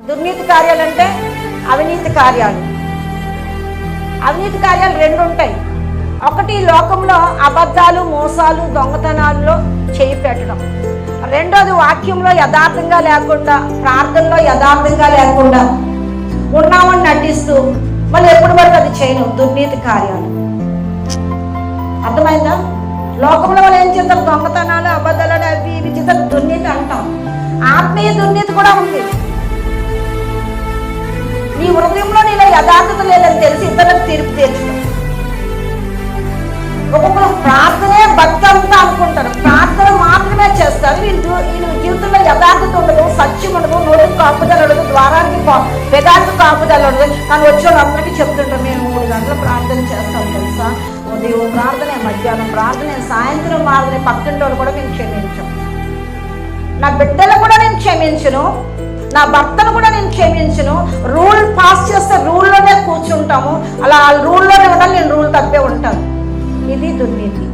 దుర్నీతి కార్యాలంటే అవినీతి కార్యాలు. అవినీతి కార్యాలు రెండు ఉంటాయి. ఒకటి లోకంలో అబద్ధాలు, మోసాలు, దొంగతనాల్లో చేయి పెట్టడం. రెండోది వాక్యంలో యథార్థంగా లేకుండా, ప్రార్థనలో యథార్థంగా లేకుండా ఉన్నామని నటిస్తూ మళ్ళీ ఎప్పుడు పడితే అది చేయను దుర్నీతి కార్యాలు. అర్థమైందా? లోకంలో వాళ్ళు ఏం చేస్తారు? దొంగతనాలు, అబద్ధాలు, అవి ఇవి చేస్తారు, దుర్నీతి అంటాం. ఆత్మీయ దుర్నీతి కూడా ఉంది. నీ హృదయంలో నీలో యథార్థత లేదని తెలిసి ఇతరులకు తీర్పు తీర్చడం. ఒక్కొక్కరు ప్రార్థనే భక్తి అంతా అనుకుంటారు, ప్రార్థన మాత్రమే చేస్తారు. వీళ్ళ జీవితంలో యథార్థత ఉండదు, సత్యం ఉండదు, నోటికి కాపుదల ఉండదు, ద్వారానికి పెదానికి కాపుదల ఉండదు. కానీ వచ్చే వాళ్ళందరికీ చెప్తుంటారు, మేము 3 గంటలు ప్రార్థన చేస్తాం తెలుసా, ఉదయం ప్రార్థనే, మధ్యాహ్నం ప్రార్థనే, సాయంత్రం ప్రార్థనే. పక్కింటి వాళ్ళు కూడా మేము క్షమించాం, నా బిడ్డలు కూడా నేను క్షమించను, నా భర్తను కూడా నేను క్షమించను. రూల్ పాస్ చేస్తే రూల్లోనే కూర్చుంటాము, అలా రూల్లోనే ఉండాలి, నేను రూల్ తప్పే ఉంటాను. ఇది దుర్నీతి.